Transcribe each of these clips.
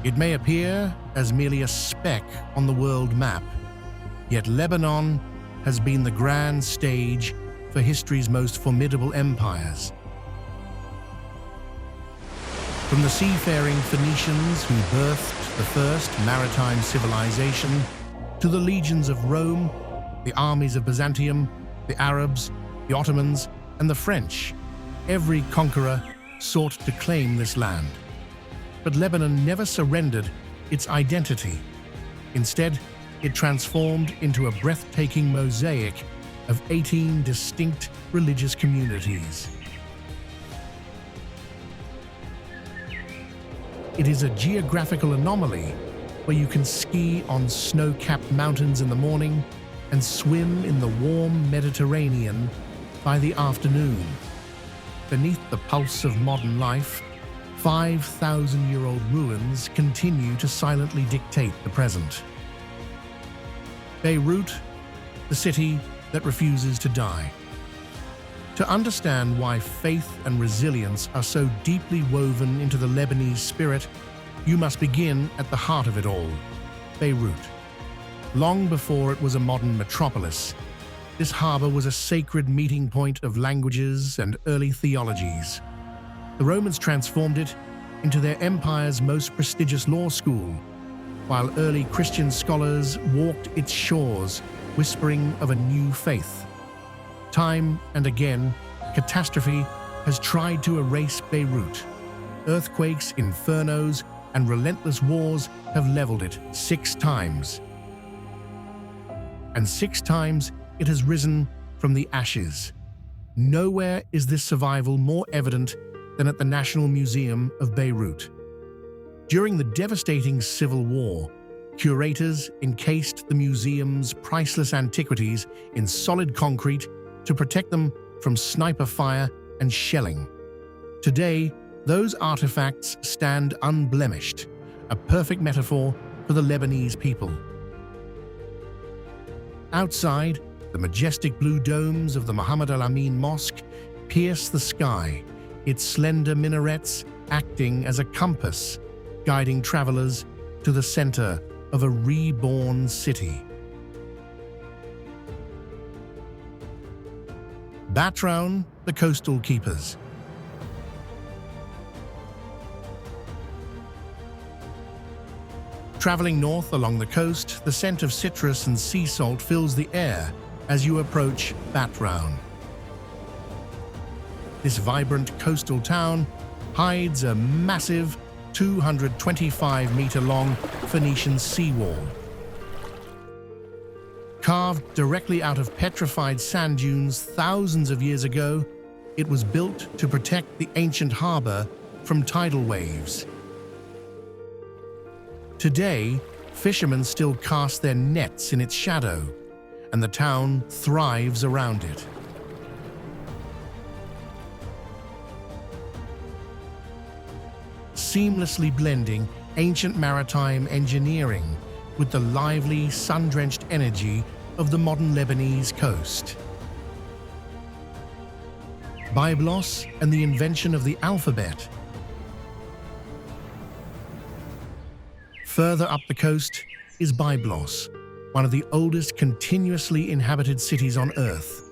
It may appear as merely a speck on the world map, yet Lebanon has been the grand stage for history's most formidable empires. From the seafaring Phoenicians who birthed the first maritime civilization, to the legions of Rome, the armies of Byzantium, the Arabs, the Ottomans, and the French, every conqueror sought to claim this land. But Lebanon never surrendered its identity. Instead, it transformed into a breathtaking mosaic of 18 distinct religious communities. It is a geographical anomaly where you can ski on snow-capped mountains in the morning and swim in the warm Mediterranean by the afternoon. Beneath the pulse of modern life, 5,000-year-old ruins continue to silently dictate the present. Beirut, the city that refuses to die. To understand why faith and resilience are so deeply woven into the Lebanese spirit, you must begin at the heart of it all, Beirut. Long before it was a modern metropolis, this harbor was a sacred meeting point of languages and early theologies. The Romans transformed it into their empire's most prestigious law school, while early Christian scholars walked its shores, whispering of a new faith. Time and again, catastrophe has tried to erase Beirut. Earthquakes, infernos, and relentless wars have leveled it 6 times. And 6 times it has risen from the ashes. Nowhere is this survival more evident than at the National Museum of Beirut. During the devastating civil war, curators encased the museum's priceless antiquities in solid concrete to protect them from sniper fire and shelling. Today, those artifacts stand unblemished, a perfect metaphor for the Lebanese people. Outside, the majestic blue domes of the Muhammad Al-Amin Mosque pierce the sky, its slender minarets acting as a compass, guiding travelers to the center of a reborn city. Batroun, the coastal keepers. Traveling north along the coast, the scent of citrus and sea salt fills the air as you approach Batroun. This vibrant coastal town hides a massive 225-meter-long Phoenician seawall. Carved directly out of petrified sand dunes thousands of years ago, it was built to protect the ancient harbor from tidal waves. Today, fishermen still cast their nets in its shadow, and the town thrives around it. Seamlessly blending ancient maritime engineering with the lively, sun-drenched energy of the modern Lebanese coast. Byblos and the invention of the alphabet. Further up the coast is Byblos, one of the oldest continuously inhabited cities on Earth,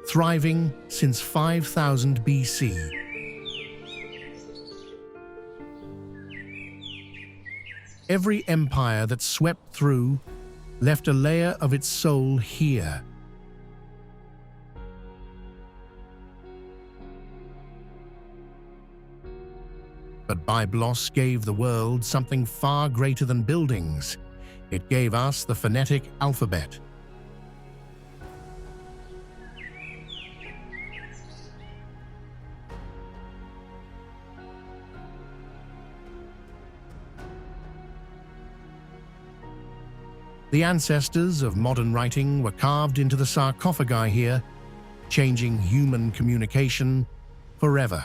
thriving since 5000 BC. Every empire that swept through left a layer of its soul here. But Byblos gave the world something far greater than buildings. It gave us the phonetic alphabet. The ancestors of modern writing were carved into the sarcophagi here, changing human communication forever.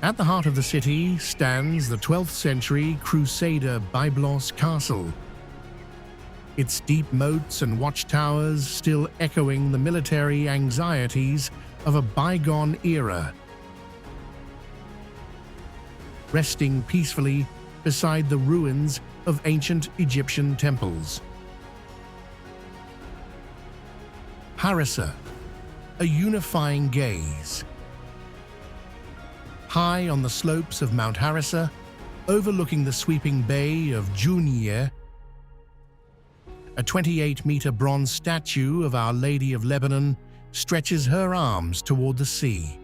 At the heart of the city stands the 12th century Crusader Byblos Castle, its deep moats and watchtowers still echoing the military anxieties of a bygone era. Resting peacefully beside the ruins of ancient Egyptian temples. Harissa, a unifying gaze. High on the slopes of Mount Harissa, overlooking the sweeping bay of Qozhaya, a 28-meter bronze statue of Our Lady of Lebanon stretches her arms toward the sea.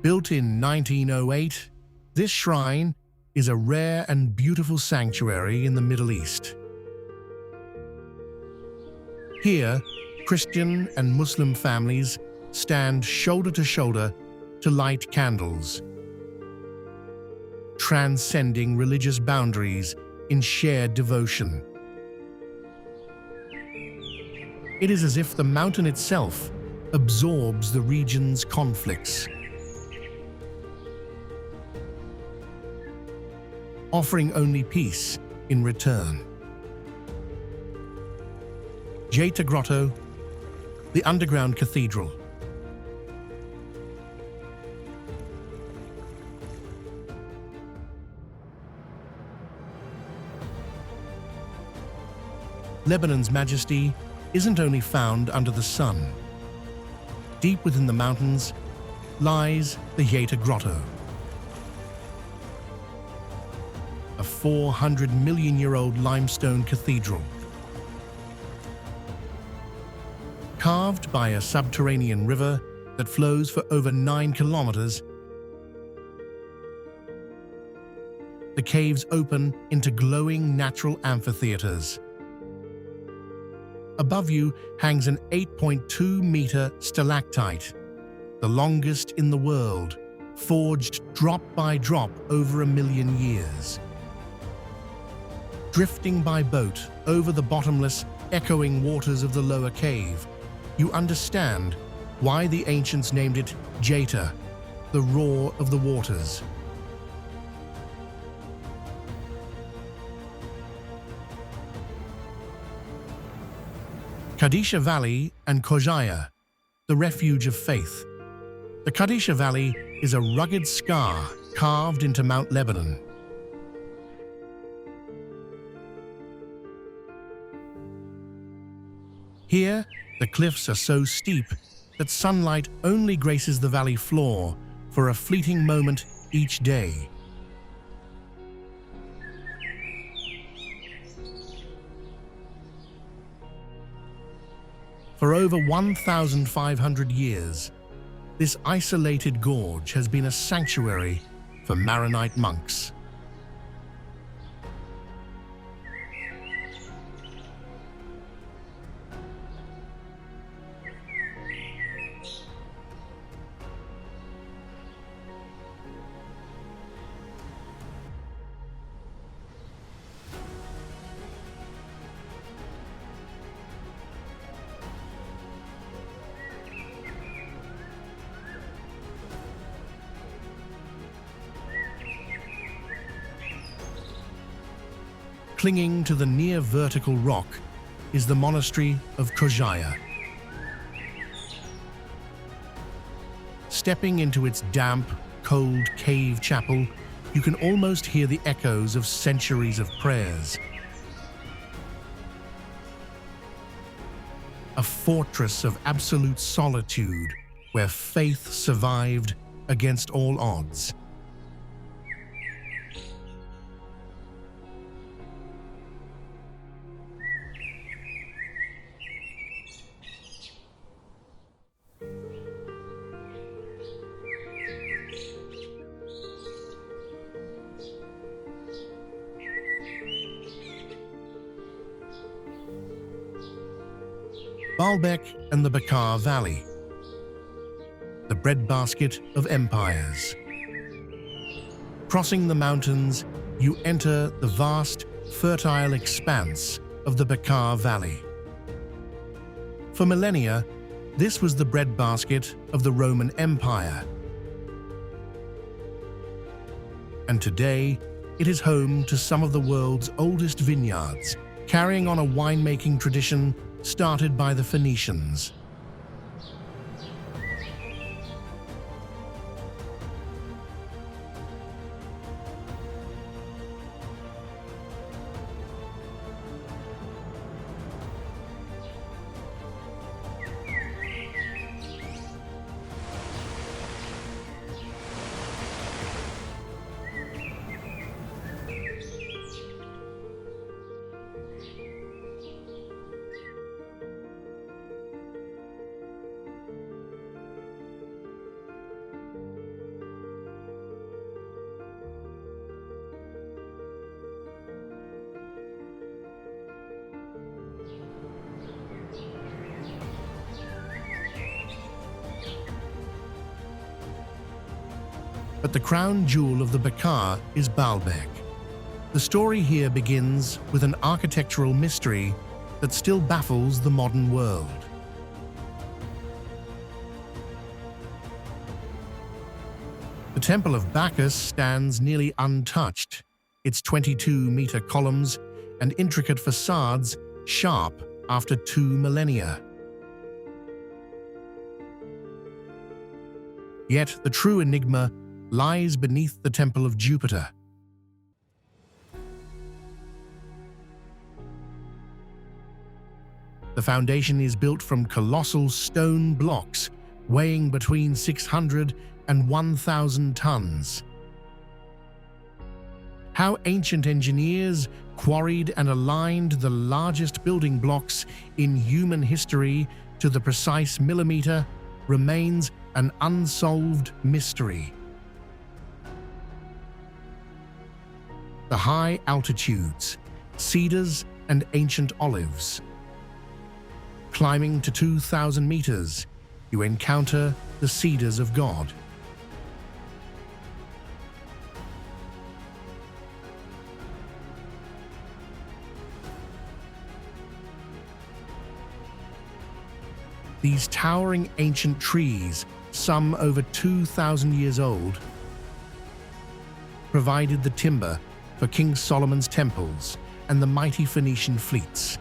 Built in 1908, this shrine is a rare and beautiful sanctuary in the Middle East. Here, Christian and Muslim families stand shoulder to shoulder to light candles, transcending religious boundaries in shared devotion. It is as if the mountain itself absorbs the region's conflicts, offering only peace in return. Jeita Grotto, the underground cathedral. Lebanon's majesty isn't only found under the sun. Deep within the mountains lies the Jeita Grotto, a 400-million-year-old limestone cathedral. Carved by a subterranean river that flows for over 9 kilometers, the caves open into glowing natural amphitheaters. Above you hangs an 8.2-meter stalactite, the longest in the world, forged drop by drop over 1 million years. Drifting by boat over the bottomless, echoing waters of the lower cave, you understand why the ancients named it Jeita, the roar of the waters. Qadisha Valley and Qozhaya, the refuge of faith. The Qadisha Valley is a rugged scar carved into Mount Lebanon. Here, the cliffs are so steep that sunlight only graces the valley floor for a fleeting moment each day. For over 1,500 years, this isolated gorge has been a sanctuary for Maronite monks. Clinging to the near-vertical rock is the monastery of Qozhaya. Stepping into its damp, cold cave chapel, you can almost hear the echoes of centuries of prayers. A fortress of absolute solitude where faith survived against all odds. Baalbek and the Bekaa Valley, the breadbasket of empires. Crossing the mountains, you enter the vast, fertile expanse of the Bekaa Valley. For millennia, this was the breadbasket of the Roman Empire. And today, it is home to some of the world's oldest vineyards, carrying on a winemaking tradition started by the Phoenicians. but the crown jewel of the Bekaa is Baalbek. The story here begins with an architectural mystery that still baffles the modern world. The Temple of Bacchus stands nearly untouched, its 22-meter columns and intricate facades sharp after 2 millennia. Yet the true enigma lies beneath the Temple of Jupiter. The foundation is built from colossal stone blocks weighing between 600 and 1,000 tons. How ancient engineers quarried and aligned the largest building blocks in human history to the precise millimeter remains an unsolved mystery. The high altitudes, cedars and ancient olives. Climbing to 2,000 meters, you encounter the Cedars of God. These towering ancient trees, some over 2,000 years old, provided the timber for King Solomon's temples and the mighty Phoenician fleets.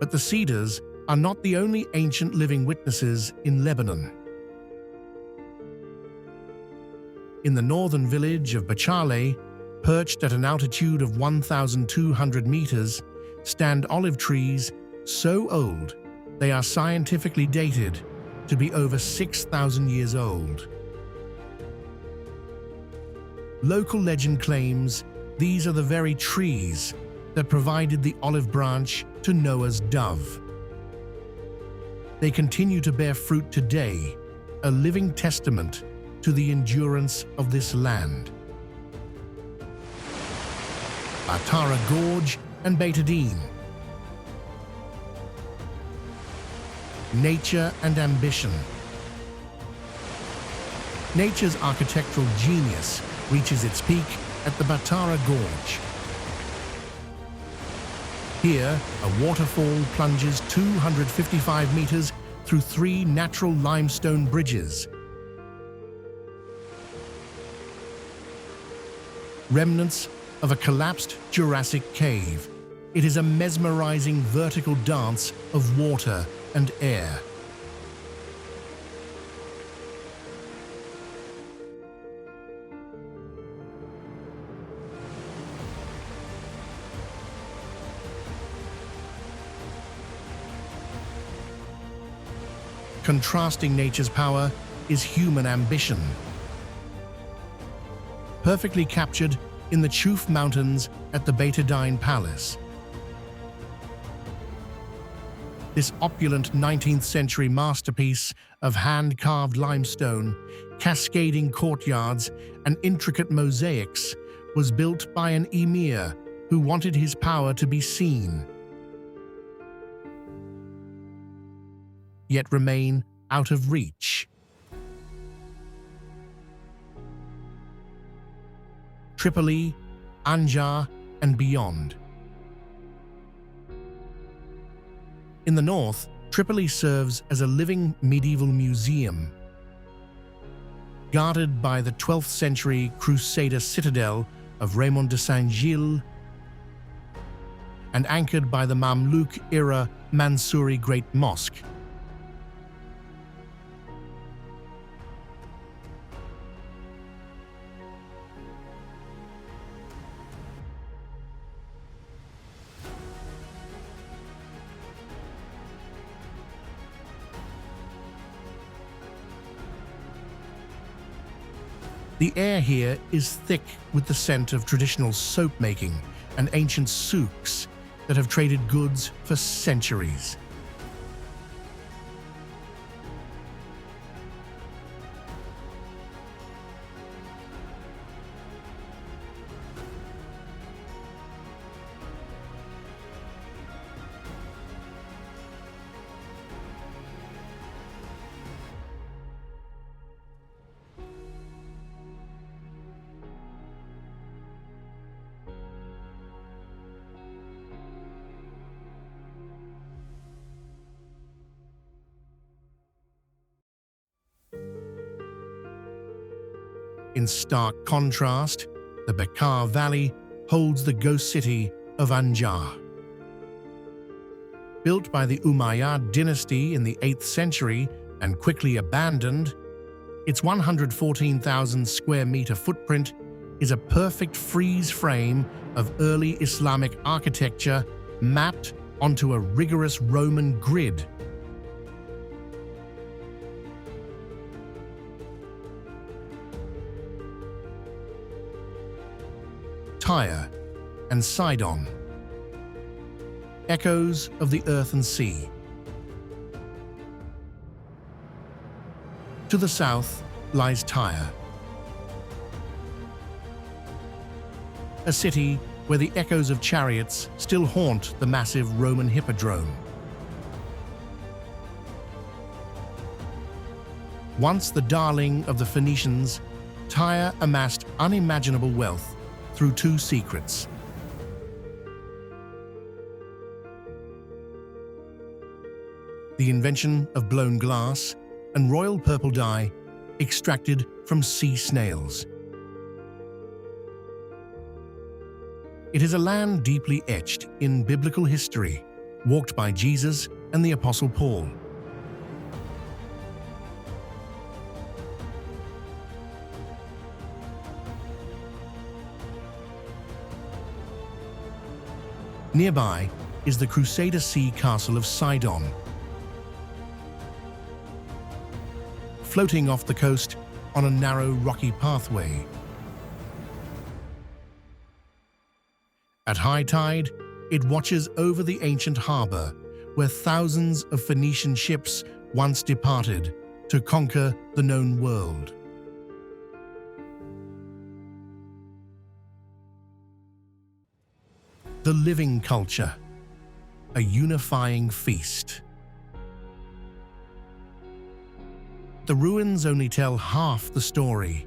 But the Cedars are not the only ancient living witnesses in Lebanon. In the northern village of Bachala, perched at an altitude of 1,200 meters, stand olive trees so old they are scientifically dated to be over 6,000 years old. Local legend claims these are the very trees that provided the olive branch to Noah's dove. They continue to bear fruit today, a living testament to the endurance of this land. Baatara Gorge and Beiteddine. Nature and ambition. Nature's architectural genius reaches its peak at the Baatara Gorge. Here, a waterfall plunges 255 meters through 3 natural limestone bridges. Remnants of a collapsed Jurassic cave, it is a mesmerizing vertical dance of water and air. Contrasting nature's power is human ambition. Perfectly captured in the Chouf Mountains at the Beiteddine Palace. This opulent 19th century masterpiece of hand-carved limestone, cascading courtyards, and intricate mosaics was built by an emir who wanted his power to be seen, yet remain out of reach. Tripoli, Anjar, and beyond. In the north, Tripoli serves as a living medieval museum. Guarded by the 12th century Crusader citadel of Raymond de Saint-Gilles and anchored by the Mamluk-era Mansouri Great Mosque. The air here is thick with the scent of traditional soap making and ancient souks that have traded goods for centuries. In stark contrast, the Bekaa Valley holds the ghost city of Anjar. Built by the Umayyad dynasty in the 8th century and quickly abandoned, its 114,000 square meter footprint is a perfect freeze frame of early Islamic architecture mapped onto a rigorous Roman grid. Tyre and Sidon, echoes of the earth and sea. To the south lies Tyre, a city where the echoes of chariots still haunt the massive Roman hippodrome. Once the darling of the Phoenicians, Tyre amassed unimaginable wealth through two secrets. The invention of blown glass and royal purple dye extracted from sea snails. It is a land deeply etched in biblical history, walked by Jesus and the Apostle Paul. Nearby is the Crusader Sea Castle of Sidon. Floating off the coast on a narrow rocky pathway. At high tide, it watches over the ancient harbor where thousands of Phoenician ships once departed to conquer the known world. The living culture, a unifying feast. The ruins only tell half the story.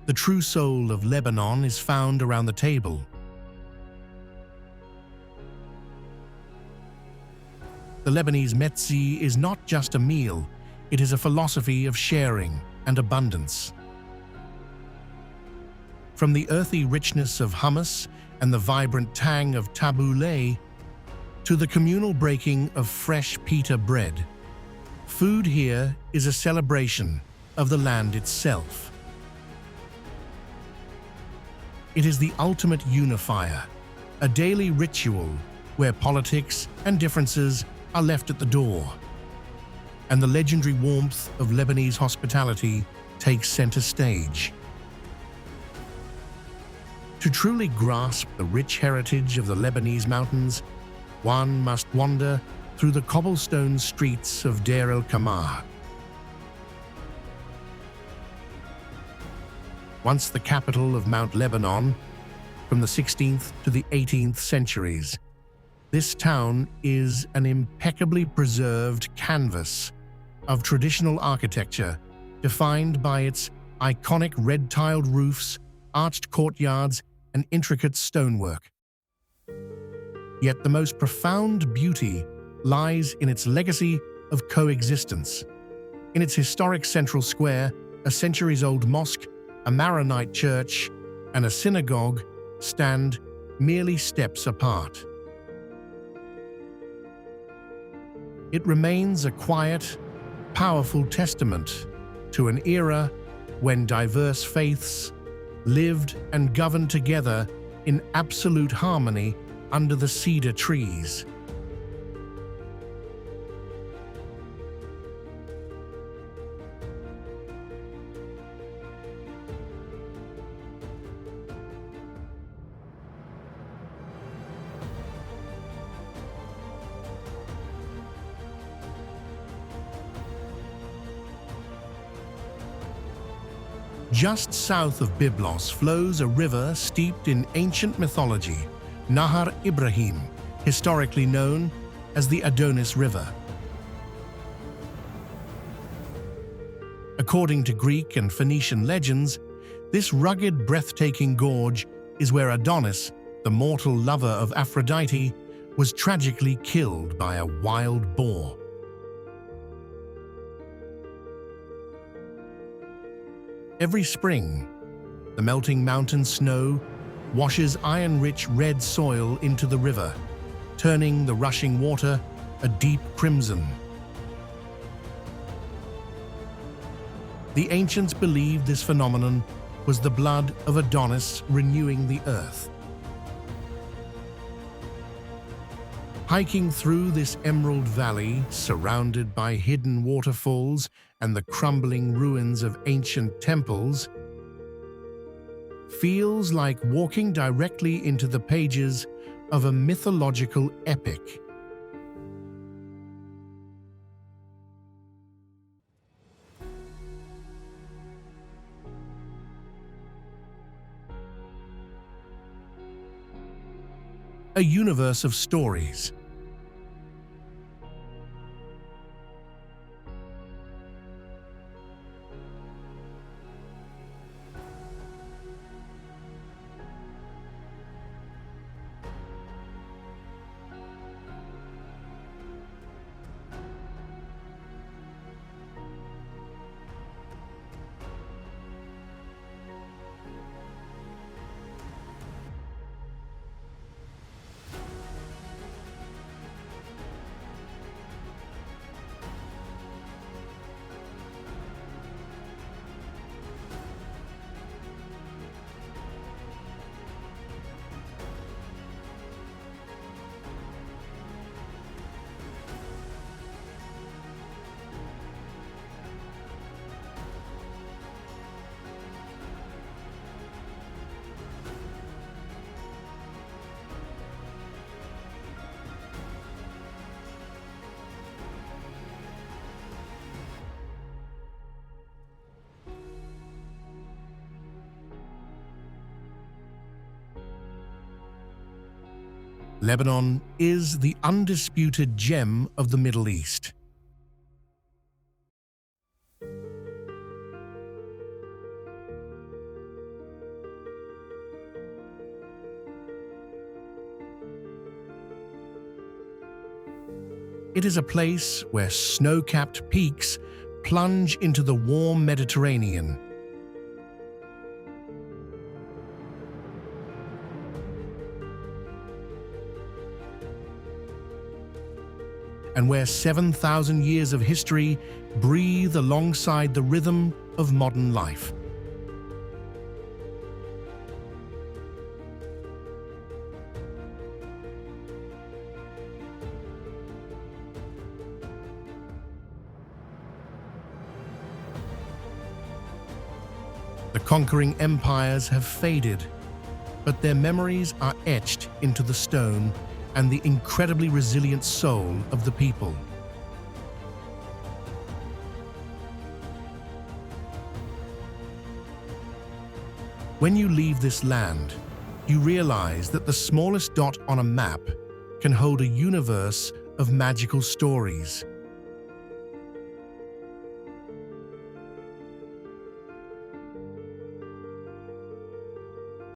The true soul of Lebanon is found around the table. The Lebanese metzi is not just a meal, it is a philosophy of sharing and abundance. From the earthy richness of hummus and the vibrant tang of tabbouleh to the communal breaking of fresh pita bread, food here is a celebration of the land itself. It is the ultimate unifier, a daily ritual where politics and differences are left at the door, and the legendary warmth of Lebanese hospitality takes center stage. To truly grasp the rich heritage of the Lebanese mountains, one must wander through the cobblestone streets of Deir el Qamar. Once the capital of Mount Lebanon, from the 16th to the 18th centuries, this town is an impeccably preserved canvas of traditional architecture defined by its iconic red-tiled roofs, arched courtyards, and intricate stonework. Yet the most profound beauty lies in its legacy of coexistence. In its historic central square, a centuries-old mosque, a Maronite church, and a synagogue stand merely steps apart. It remains a quiet, powerful testament to an era when diverse faiths lived and governed together in absolute harmony under the cedar trees. Just south of Byblos flows a river steeped in ancient mythology, Nahr Ibrahim, historically known as the Adonis River. According to Greek and Phoenician legends, this rugged, breathtaking gorge is where Adonis, the mortal lover of Aphrodite, was tragically killed by a wild boar. Every spring, the melting mountain snow washes iron-rich red soil into the river, turning the rushing water a deep crimson. The ancients believed this phenomenon was the blood of Adonis renewing the earth. Hiking through this emerald valley, surrounded by hidden waterfalls and the crumbling ruins of ancient temples, feels like walking directly into the pages of a mythological epic. A universe of stories. Lebanon is the undisputed gem of the Middle East. It is a place where snow-capped peaks plunge into the warm Mediterranean. And where 7,000 years of history breathe alongside the rhythm of modern life. The conquering empires have faded, but their memories are etched into the stone and the incredibly resilient soul of the people. When you leave this land, you realize that the smallest dot on a map can hold a universe of magical stories,